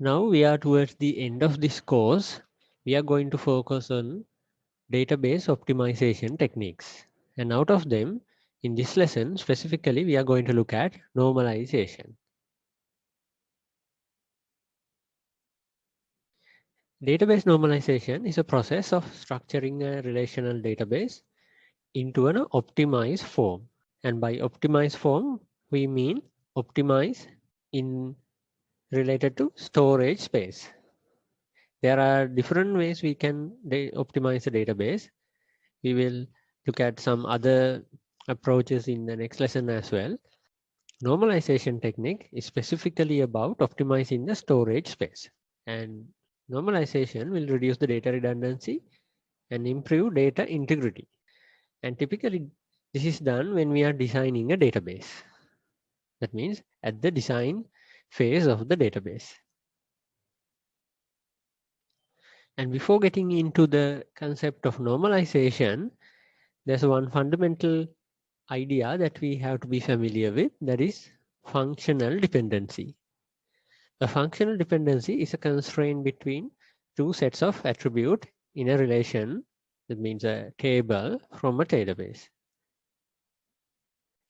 Now we are towards the end of this course. We are going to focus on database optimization techniques. And out of them, in this lesson, specifically, we are going to look at normalization. Database normalization is a process of structuring a relational database into an optimized form. And by optimized form, we mean optimize in related to storage space. There are different ways we can optimize the database. We will look at some other approaches in the next lesson as well. Normalization technique is specifically about optimizing the storage space. And normalization will reduce the data redundancy and improve data integrity. And typically, this is done when we are designing a database. That means at the design phase of the database. And before getting into the concept of normalization, there's one fundamental idea that we have to be familiar with, that is functional dependency. A functional dependency is a constraint between two sets of attributes in a relation, that means a table from a database.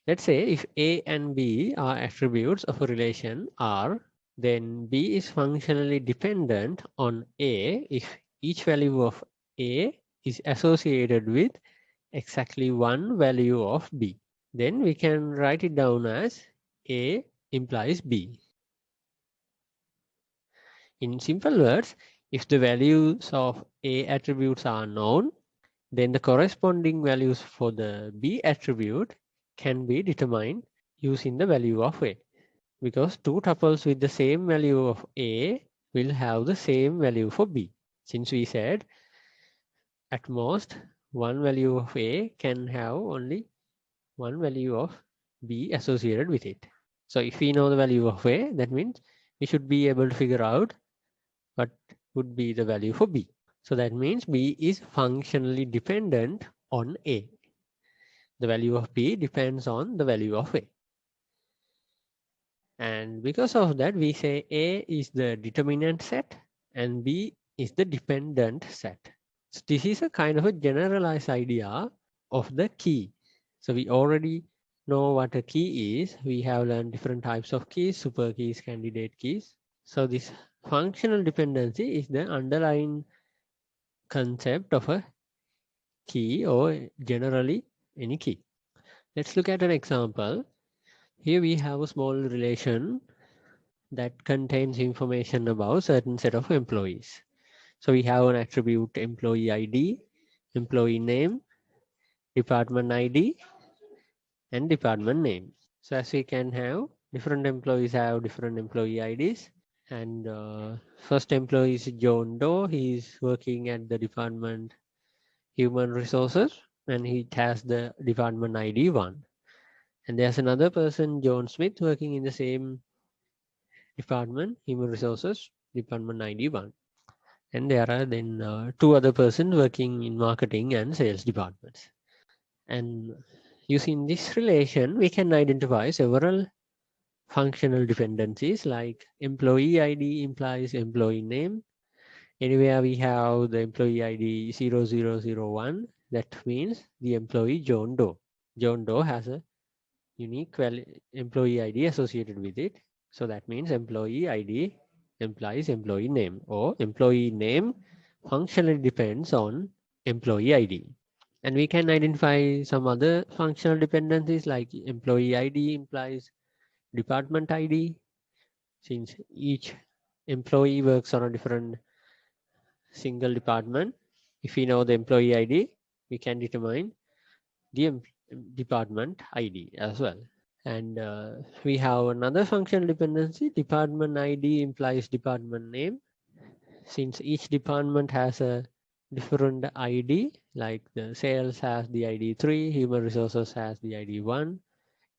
Let's say if A and B are attributes of a relation R, then B is functionally dependent on A if each value of A is associated with exactly one value of B. Then we can write it down as A implies B. In simple words, if the values of A attributes are known, then the corresponding values for the B attribute can be determined using the value of A. Because two tuples with the same value of A will have the same value for B. Since we said at most one value of A can have only one value of B associated with it. So if we know the value of A, that means we should be able to figure out what would be the value for B. So that means B is functionally dependent on A. The value of B depends on the value of A. And because of that, we say A is the determinant set and B is the dependent set. So this is a kind of a generalized idea of the key. So we already know what a key is. We have learned different types of keys, super keys, candidate keys. So this functional dependency is the underlying concept of a key, or generally any key. Let's look at an example. Here we have a small relation that contains information about a certain set of employees. So we have an attribute employee ID, employee name, department ID, and department name. So as we can have, different employees have different employee IDs. And first employee is John Doe. He is working at the department Human Resources, and he has the department ID 1. And there's another person, John Smith, working in the same department, Human Resources, department ID 1. And there are then two other persons working in marketing and sales departments. And using this relation, we can identify several functional dependencies, like employee ID implies employee name. Anywhere we have the employee ID 0001, that means the employee John Doe. John Doe has a unique employee ID associated with it. So that means employee ID implies employee name, or employee name functionally depends on employee ID. And we can identify some other functional dependencies, like employee ID implies department ID, since each employee works on a different single department. If we know the employee ID, we can determine the department ID as well. And we have another functional dependency, department ID implies department name. Since each department has a different ID, like the sales has the ID 3, human resources has the ID 1.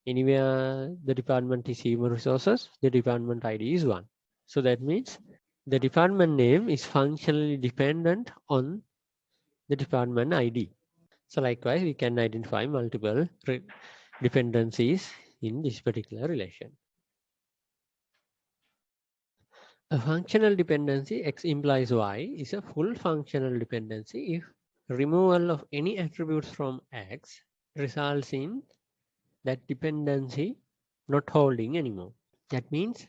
Anywhere the department is human resources, the department ID is 1. So that means the department name is functionally dependent on the department ID. So likewise, we can identify multiple dependencies in this particular relation. A functional dependency X implies Y is a full functional dependency if removal of any attributes from X results in that dependency not holding anymore. That means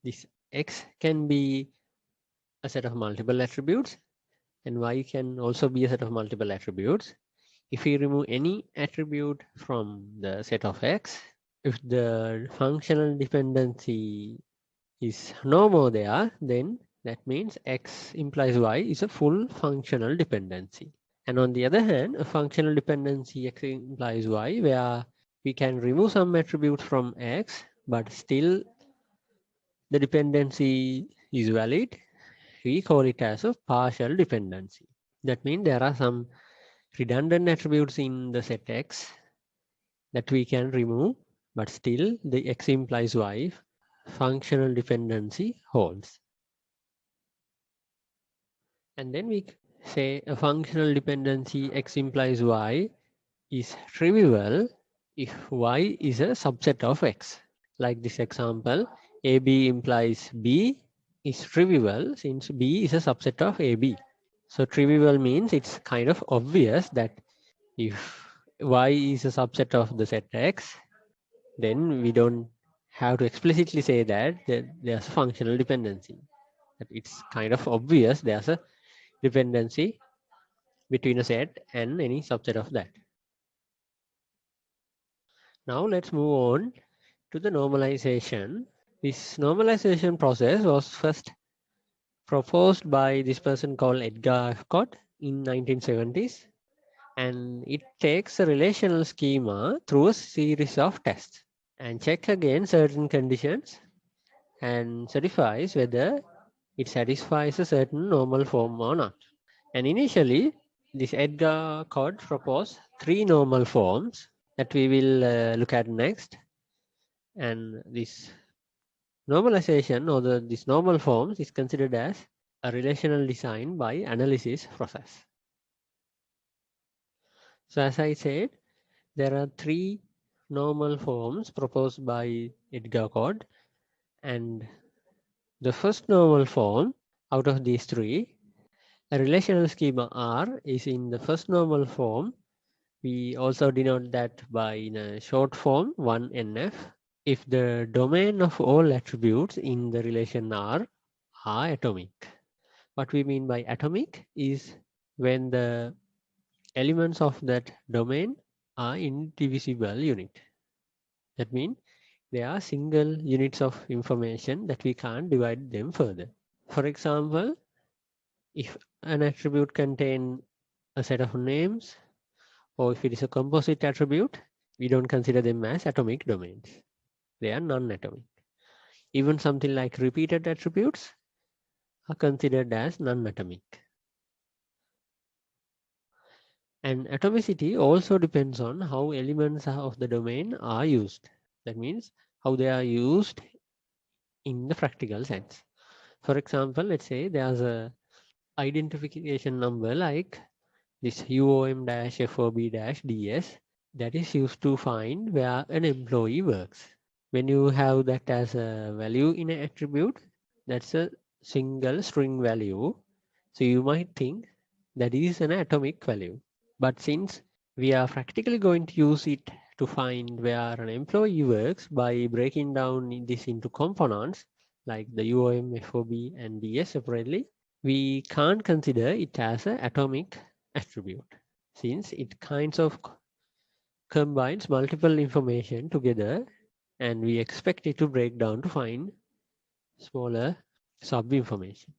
this X can be a set of multiple attributes and Y can also be a set of multiple attributes. If we remove any attribute from the set of X, if the functional dependency is no more there, then that means X implies Y is a full functional dependency. And on the other hand, a functional dependency X implies Y, where we can remove some attributes from X, but still the dependency is valid. We call it as a partial dependency. That means there are some redundant attributes in the set X that we can remove, but still the X implies Y functional dependency holds. And then we say a functional dependency X implies Y is trivial if Y is a subset of X. Like this example, AB implies B is trivial since B is a subset of AB. So trivial means it's kind of obvious that if Y is a subset of the set X, then we don't have to explicitly say that there's a functional dependency. That it's kind of obvious there's a dependency between a set and any subset of that. Now let's move on to the normalization. This normalization process was first proposed by this person called Edgar F. Codd in 1970s, and it takes a relational schema through a series of tests and check again certain conditions and certifies whether it satisfies a certain normal form or not. And initially, this Edgar Codd proposed 3 normal forms that we will look at next. And this normalization or this normal forms is considered as a relational design by analysis process. So as I said, there are 3 normal forms proposed by Edgar Codd, and the first normal form out of these 3, a relational schema R is in the first normal form. We also denote that by in a short form 1NF. If the domain of all attributes in the relation R are atomic. What we mean by atomic is when the elements of that domain are indivisible unit. That means they are single units of information that we can't divide them further. For example, if an attribute contains a set of names, or if it is a composite attribute, we don't consider them as atomic domains. They are non-atomic. Even something like repeated attributes are considered as non-atomic. And atomicity also depends on how elements of the domain are used. That means how they are used in the practical sense. For example, let's say there's a identification number like this UOM-FOB-DS that is used to find where an employee works. When you have that as a value in an attribute, that's a single string value. So you might think that is an atomic value. But since we are practically going to use it to find where an employee works by breaking down this into components like the UOM, FOB, and DS separately, we can't consider it as an atomic attribute since it kinds of combines multiple information together and we expect it to break down to find smaller sub-information.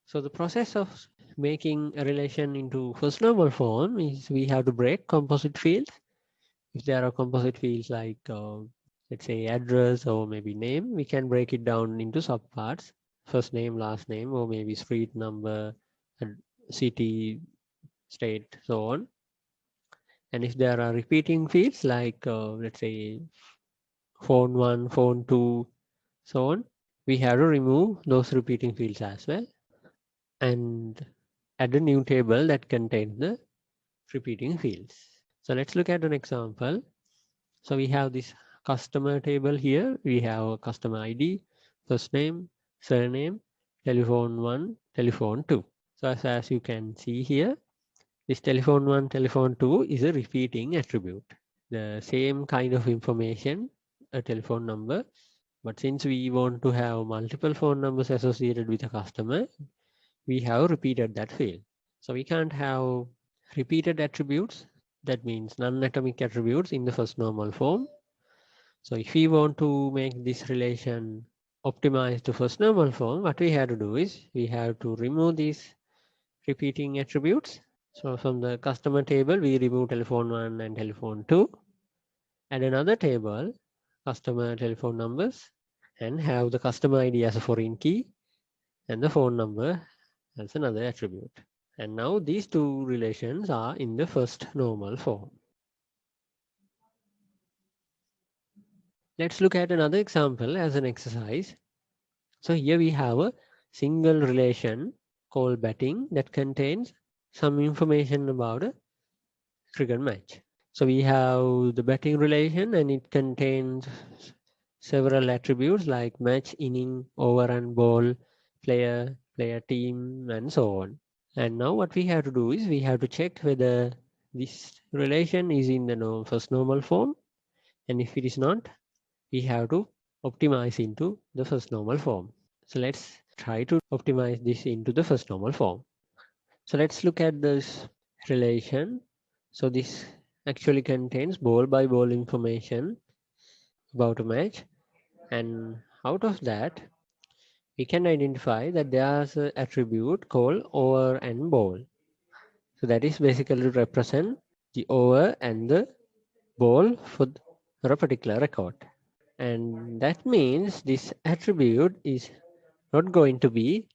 So the process of making a relation into first normal form is we have to break composite fields. If there are composite fields like let's say address or maybe name, we can break it down into subparts, first name, last name, or maybe street number, city, state, so on. And if there are repeating fields like let's say phone 1, phone 2, so on, we have to remove those repeating fields as well and add a new table that contains the repeating fields. So let's look at an example. So we have this customer table here, we have a customer ID, first name, surname, telephone 1, telephone 2. So as you can see here, this telephone 1, telephone 2 is a repeating attribute. The same kind of information, a telephone number, but since we want to have multiple phone numbers associated with a customer, we have repeated that field. So we can't have repeated attributes, that means non-atomic attributes in the first normal form. So if we want to make this relation optimized to first normal form, what we have to do is we have to remove these repeating attributes. So from the customer table, we remove telephone 1 and telephone 2. Add another table, customer telephone numbers, and have the customer ID as a foreign key and the phone number as another attribute. And now these two relations are in the first normal form. Let's look at another example as an exercise. So here we have a single relation called batting that contains some information about a cricket match. So we have the batting relation and it contains several attributes like match, inning, over and ball, player, player team, and so on. And now what we have to do is we have to check whether this relation is in the first normal form. And if it is not, we have to optimize into the first normal form. So let's try to optimize this into the first normal form. So let's look at this relation. So this actually contains ball by ball information about a match. And out of that, we can identify that there's an attribute called over and ball. So that is basically represent the over and the ball for a particular record. And that means this attribute is not going to be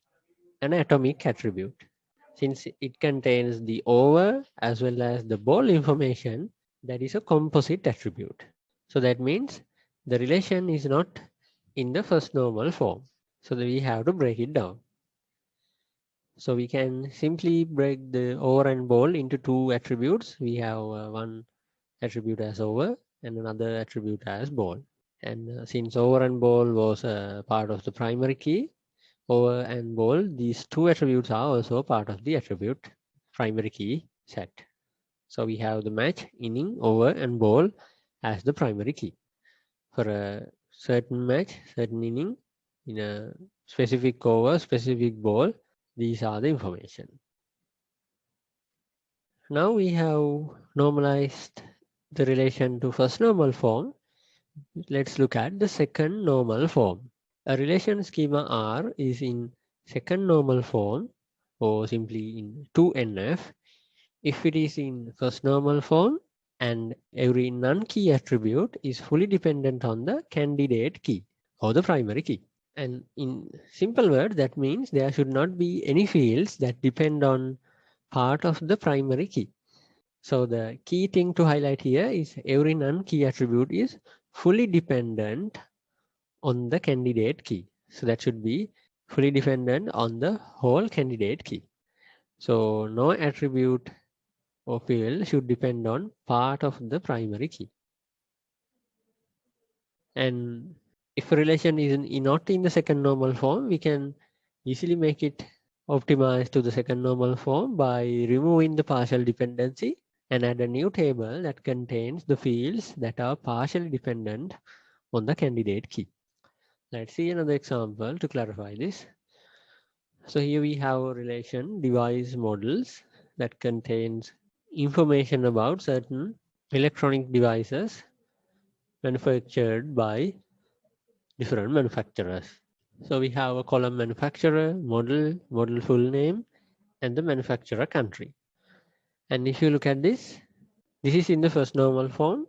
an atomic attribute. Since it contains the over as well as the ball information, that is a composite attribute. So that means the relation is not in the first normal form. So we have to break it down. So we can simply break the over and ball into two attributes. We have one attribute as over and another attribute as ball. And since over and ball was part of the primary key, over and ball, these two attributes are also part of the attribute primary key set. So we have the match, inning, over, and ball as the primary key. For a certain match, certain inning, in a specific over, specific ball, these are the information. Now we have normalized the relation to first normal form. Let's look at the second normal form. A relation schema R is in second normal form or simply in 2NF if it is in first normal form and every non-key attribute is fully dependent on the candidate key or the primary key. And in simple words, that means there should not be any fields that depend on part of the primary key. So the key thing to highlight here is every non-key attribute is fully dependent on the candidate key. So that should be fully dependent on the whole candidate key. So no attribute or field should depend on part of the primary key. And if a relation is not in the second normal form, we can easily make it optimized to the second normal form by removing the partial dependency and add a new table that contains the fields that are partially dependent on the candidate key. Let's see another example to clarify this. So here we have a relation device models that contains information about certain electronic devices manufactured by different manufacturers. So we have a column manufacturer, model, model full name, and the manufacturer country. And if you look at this is in the first normal form,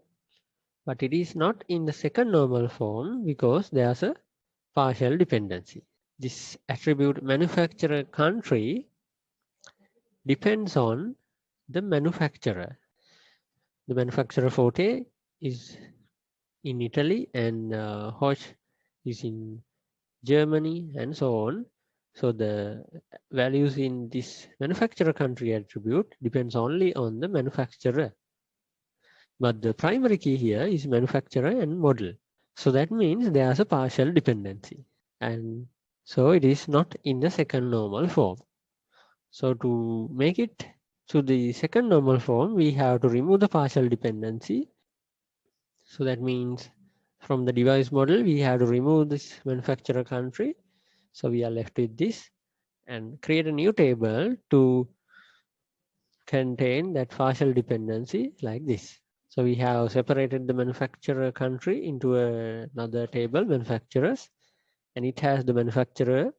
but it is not in the second normal form because there's a partial dependency. This attribute manufacturer country depends on the manufacturer. The manufacturer Forte is in Italy and Hosh is in Germany and so on. So the values in this manufacturer country attribute depends only on the manufacturer. But the primary key here is manufacturer and model. So that means there's a partial dependency. And so it is not in the second normal form. So to make it to the second normal form, we have to remove the partial dependency. So that means from the device model, we have to remove this manufacturer country. So we are left with this and create a new table to contain that partial dependency like this. So we have separated the manufacturer country into another table, manufacturers, and it has the manufacturer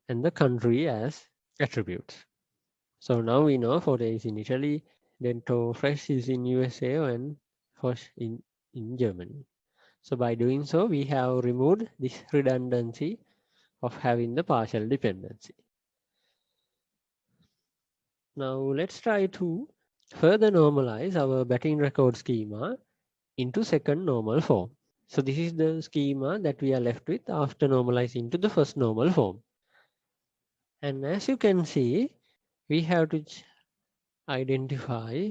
and the country as attributes. So now we know Forte is in Italy, Dento Fresh is in USA, and Foch in Germany. So by doing so, we have removed this redundancy of having the partial dependency. Now let's try to further normalize our batting record schema into second normal form. So this is the schema that we are left with after normalizing to the first normal form. And as you can see, we have to identify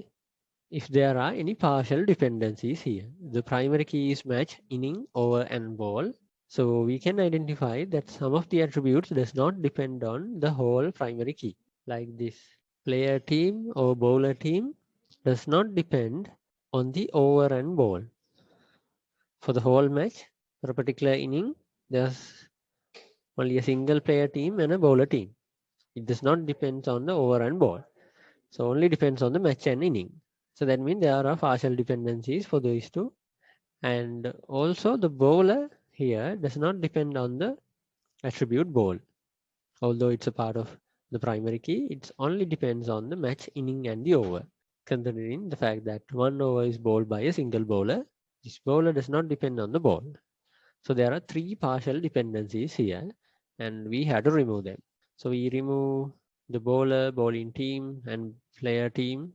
if there are any partial dependencies here. The primary key is match, inning, over, and ball. So we can identify that some of the attributes does not depend on the whole primary key. Like this player team or bowler team does not depend on the over and ball. For the whole match, for a particular inning, there's only a single player team and a bowler team. It does not depend on the over and ball. So only depends on the match and inning. So that means there are partial dependencies for these two. And also the bowler here does not depend on the attribute ball. Although it's a part of the primary key, it only depends on the match, inning, and the over. Considering the fact that one over is bowled by a single bowler, this bowler does not depend on the ball. So there are three partial dependencies here, and we have to remove them. So we remove the bowler, bowling team, and player team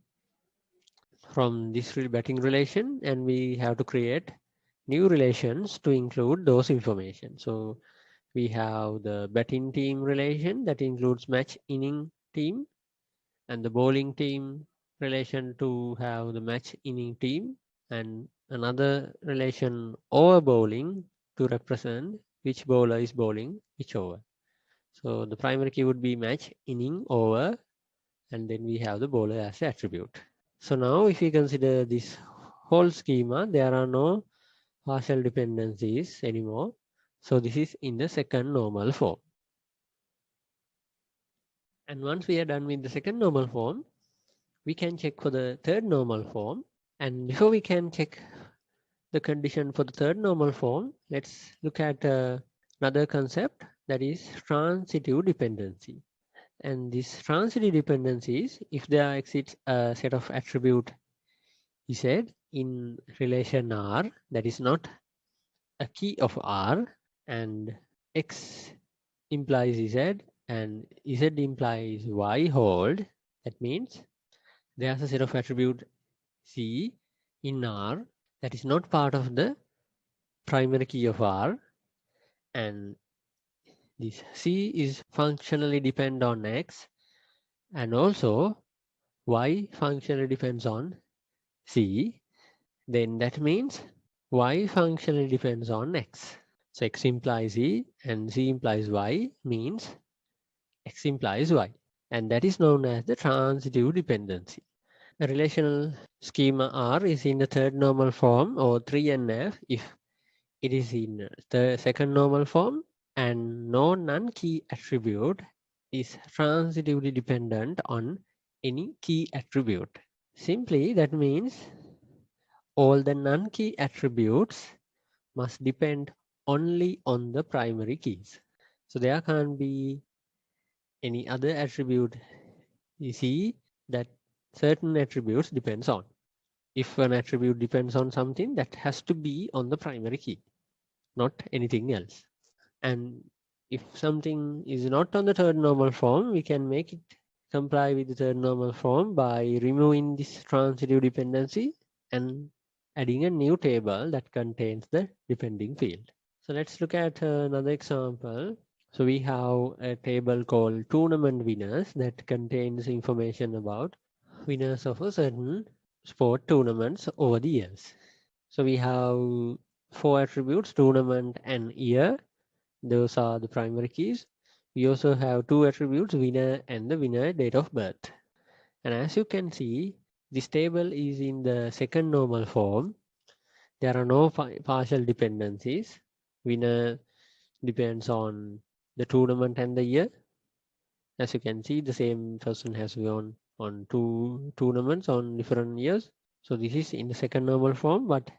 from this batting relation, and we have to create new relations to include those information. So we have the batting team relation that includes match, inning, team, and the bowling team relation to have the match, inning, team, and another relation over bowling to represent which bowler is bowling which over. So the primary key would be match, inning, over, and then we have the bowler as an attribute. So now if we consider this whole schema, there are no partial dependencies anymore. So this is in the second normal form. And once we are done with the second normal form, we can check for the third normal form. And before we can check the condition for the third normal form, let's look at another concept, that is transitive dependency. And these transitive dependencies, if there exists a set of attribute Z in relation R that is not a key of R, and X implies Z and Z implies Y hold, that means there's a set of attribute C in R that is not part of the primary key of R, and this C is functionally depend on X, and also Y functionally depends on C, then that means Y functionally depends on X. So X implies E and C implies Y means X implies Y, and that is known as the transitive dependency. A relational schema R is in the third normal form or 3NF if it is in the second normal form and no non-key attribute is transitively dependent on any key attribute. Simply that means all the non-key attributes must depend only on the primary keys. So there can't be any other attribute you see that certain attributes depends on. If an attribute depends on something, that has to be on the primary key, not anything else. And if something is not on the third normal form, we can make it comply with the third normal form by removing this transitive dependency and adding a new table that contains the depending field. So let's look at another example. So we have a table called tournament winners that contains information about winners of a certain sport tournaments over the years. So we have 4 attributes, tournament and year. Those are the primary keys. We also have 2 attributes, winner and the winner date of birth. And as you can see, this table is in the second normal form. There are no partial dependencies. Winner depends on the tournament and the year. As you can see, the same person has won on 2 tournaments on different years. So this is in the second normal form, but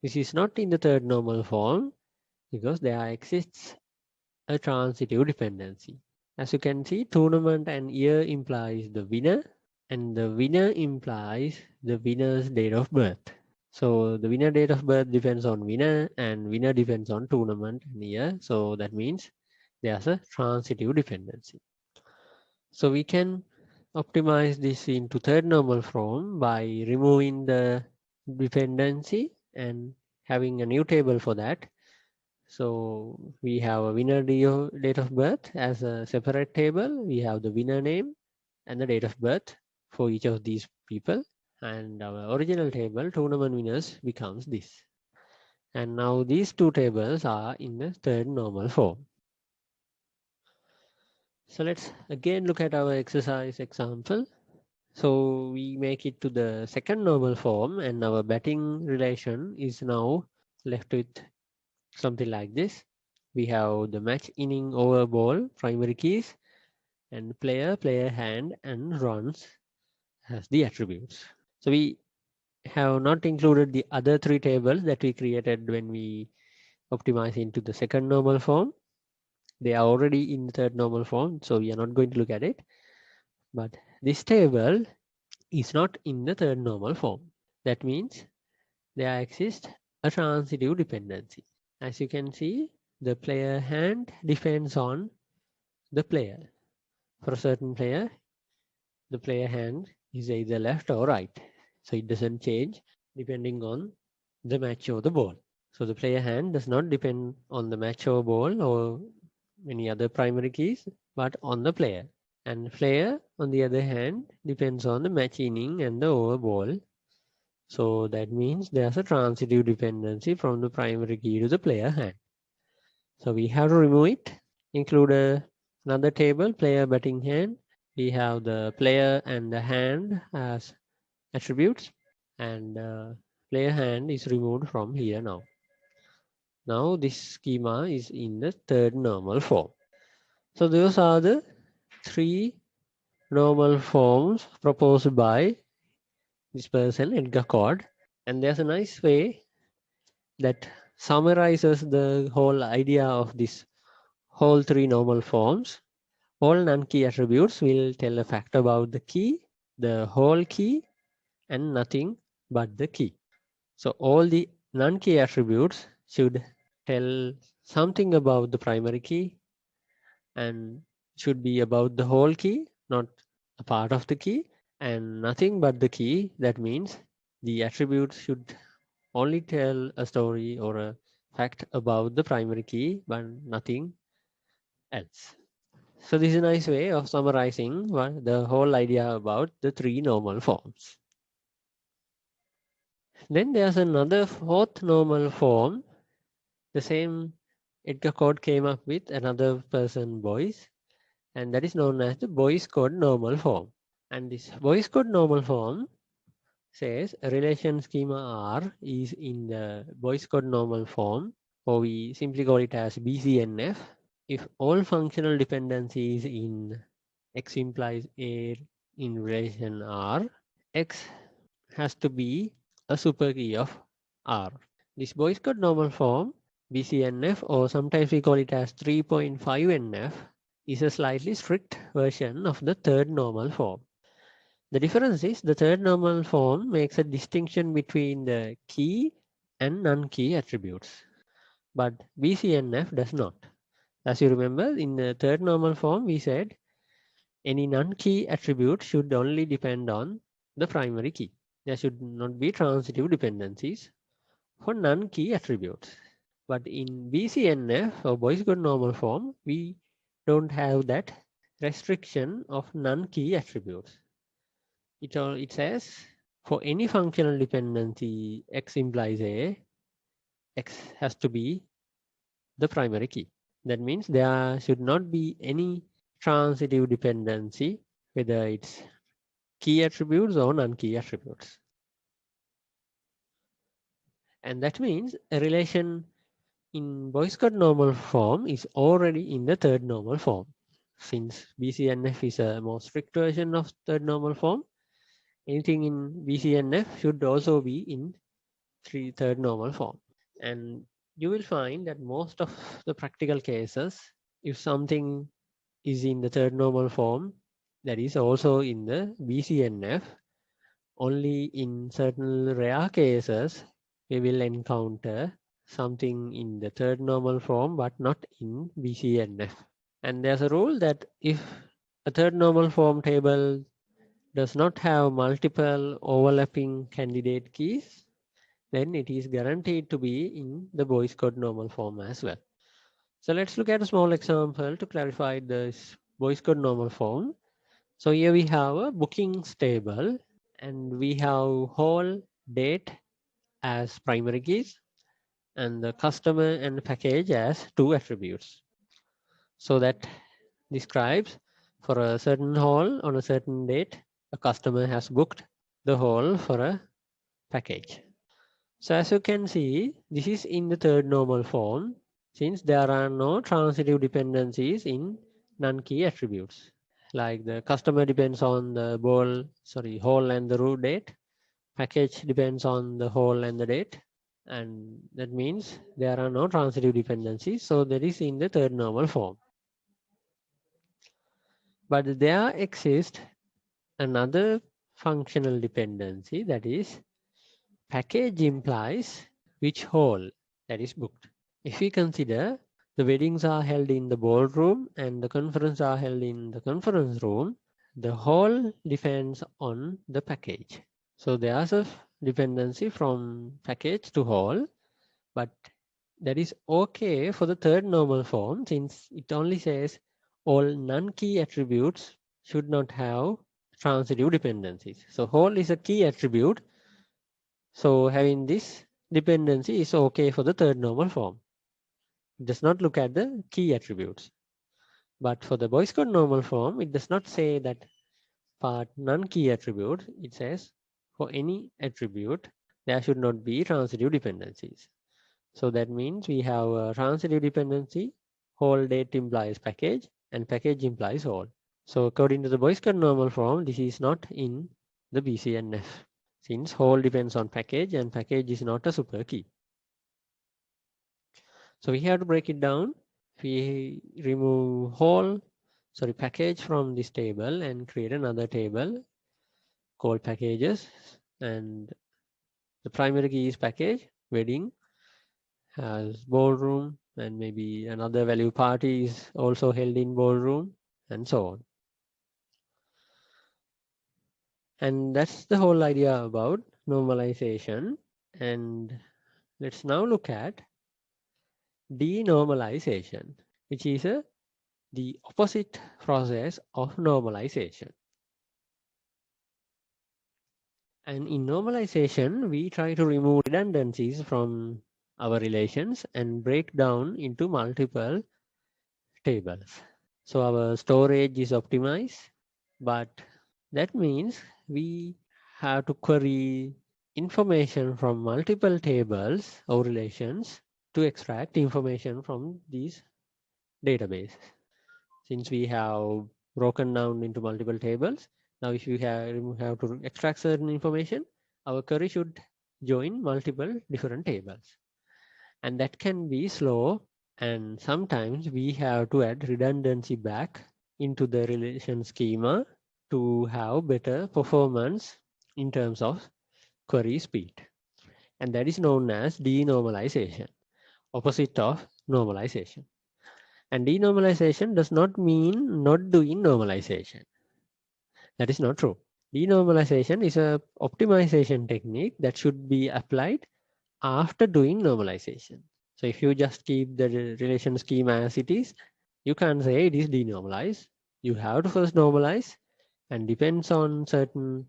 this is not in the third normal form because there exists a transitive dependency. As you can see, tournament and year implies the winner, and the winner implies the winner's date of birth. So the winner date of birth depends on winner, and winner depends on tournament and year. So that means there's a transitive dependency. So we can optimize this into third normal form by removing the dependency and having a new table for that. So we have a winner date of birth as a separate table. We have the winner name and the date of birth for each of these people. And our original table, tournament winners, becomes this. And now these two tables are in the third normal form. So let's again look at our exercise example. So we make it to the second normal form, and our batting relation is now left with something like this. We have the match inning over ball, primary keys, and player hand, and runs as the attributes. So we have not included the other 3 tables that we created when we optimize into the second normal form. They are already in the third normal form, so we are not going to look at it. But this table is not in the third normal form. That means there exists a transitive dependency. As you can see, the player hand depends on the player. For a certain player, the player hand is either left or right. So it doesn't change depending on the match or the ball. So the player hand does not depend on the match or ball or any other primary keys, but on the player. And player, on the other hand, depends on the match inning and the over ball. So that means there's a transitive dependency from the primary key to the player hand. So we have to remove it, include another table, player batting hand. We have the player and the hand as attributes, and player hand is removed from here now. Now this schema is in the third normal form. So those are the 3 normal forms proposed by this person, Edgar Codd. And there's a nice way that summarizes the whole idea of this whole 3 normal forms. All non-key attributes will tell a fact about the key, the whole key, and nothing but the key. So all the non-key attributes should tell something about the primary key and should be about the whole key, not a part of the key, and nothing but the key. That means the attributes should only tell a story or a fact about the primary key, but nothing else. So this is a nice way of summarizing the whole idea about the 3 normal forms. Then there's another 4th normal form. The same Edgar Codd came up with another person, Boyce, and that is known as the Boyce-Codd normal form. And this Boyce-Codd normal form says a relation schema R is in the Boyce-Codd normal form, or we simply call it as BCNF, if all functional dependencies in X implies A in relation R, X has to be a superkey of R. This Boyce-Codd normal form, BCNF, or sometimes we call it as 3.5NF, is a slightly strict version of the third normal form. The difference is the third normal form makes a distinction between the key and non-key attributes, but BCNF does not. As you remember, in the third normal form, we said any non-key attribute should only depend on the primary key. There should not be transitive dependencies for non-key attributes. But in BCNF or Boyce-Codd normal form, we don't have that restriction of non-key attributes. It says For any functional dependency X implies A, X has to be the primary key. That means there should not be any transitive dependency, whether it's key attributes or non-key attributes. And that means a relation in Boyce-Codd normal form is already in the third normal form. Since BCNF is a more strict version of third normal form, anything in BCNF should also be in third normal form. And you will find that most of the practical cases, if something is in the third normal form, that is also in the BCNF, only in certain rare cases, we will encounter something in the third normal form, but not in BCNF. And there's a rule that if a third normal form table does not have multiple overlapping candidate keys, then it is guaranteed to be in the Boyce-Codd normal form as well. So let's look at a small example to clarify this Boyce-Codd normal form. So here we have a bookings table and we have whole, date as primary keys and the customer and package as two attributes. So that describes for a certain hall on a certain date, a customer has booked the hall for a package. So as you can see, this is in the third normal form since there are no transitive dependencies in non-key attributes. Like the customer depends on the hall and the root date. Package depends on the hall and the date. And that means there are no transitive dependencies. So that is in the third normal form. But there exists another functional dependency, that is package implies which hall that is booked. If we consider the weddings are held in the ballroom and the conference are held in the conference room, the hall depends on the package. So there's a dependency from package to hall, but that is okay for the third normal form since it only says all non-key attributes should not have transitive dependencies. So hall is a key attribute. So having this dependency is okay for the third normal form. It does not look at the key attributes. But for the Boyce-Codd normal form, it does not say that part non-key attribute. It says for any attribute, there should not be transitive dependencies. So that means we have a transitive dependency, whole date implies package, and package implies whole. So according to the Boyce-Codd normal form, this is not in the BCNF, since whole depends on package and package is not a super key. So we have to break it down. We remove package from this table and create another table called packages. And the primary key is package, wedding, has ballroom, and maybe another value party is also held in ballroom, and so on. And that's the whole idea about normalization. And let's now look at denormalization, which is the opposite process of normalization. And in normalization, we try to remove redundancies from our relations and break down into multiple tables. So our storage is optimized, but that means we have to query information from multiple tables or relations to extract information from these databases. Since we have broken down into multiple tables, now if you have to extract certain information, our query should join multiple different tables. And that can be slow, and sometimes we have to add redundancy back into the relation schema to have better performance in terms of query speed. And that is known as denormalization, opposite of normalization. And denormalization does not mean not doing normalization. That is not true. Denormalization is a optimization technique that should be applied after doing normalization. So if you just keep the relation schema as it is, you can't say it is denormalized. You have to first normalize, and depends on certain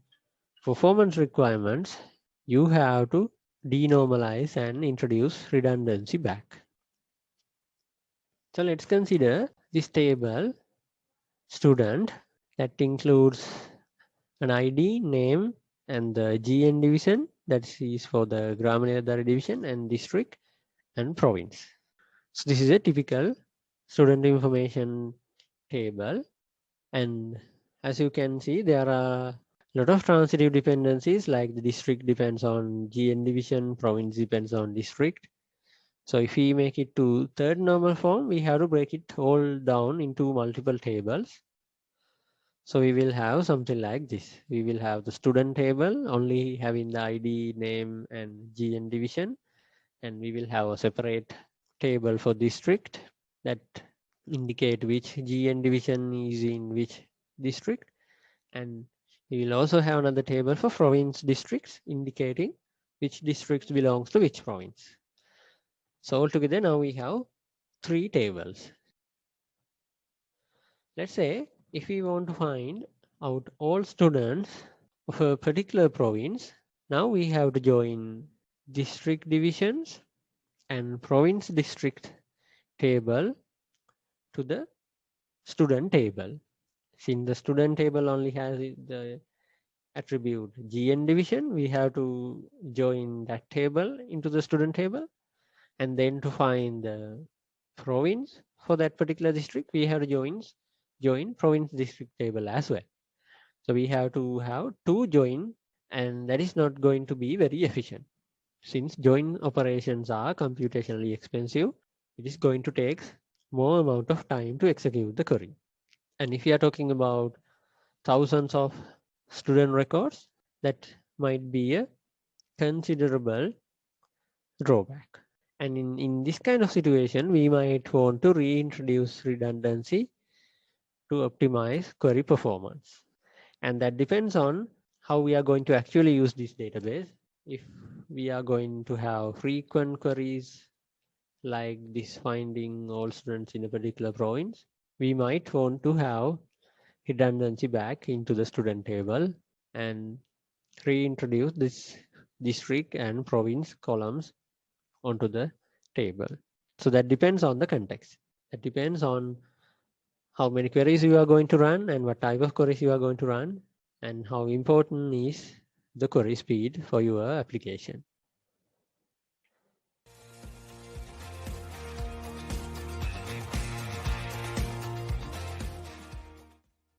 performance requirements, you have to denormalize and introduce redundancy back. So let's consider this table student that includes an ID, name, and the GN division, that is for the Gramanera division, and district and province. So this is a typical student information table, and as you can see, there are a lot of transitive dependencies, like the district depends on GN division, province depends on district. So if we make it to third normal form, we have to break it all down into multiple tables. So we will have something like this. We will have the student table only having the ID, name, and GN division. And we will have a separate table for district that indicate which GN division is in which district. And we will also have another table for province districts indicating which districts belongs to which province. So altogether now we have 3 tables. Let's say if we want to find out all students of a particular province, now we have to join district divisions and province district table to the student table. Since the student table only has the attribute GN division, we have to join that table into the student table. And then to find the province for that particular district, we have to join province district table as well. So we have to have 2 join, and that is not going to be very efficient. Since join operations are computationally expensive, it is going to take more amount of time to execute the query. And if you are talking about thousands of student records, that might be a considerable drawback. And in this kind of situation, we might want to reintroduce redundancy to optimize query performance. And that depends on how we are going to actually use this database. If we are going to have frequent queries like this, finding all students in a particular province, we might want to have redundancy back into the student table and reintroduce this district and province columns onto the table. So that depends on the context. That depends on how many queries you are going to run and what type of queries you are going to run, and how important is the query speed for your application.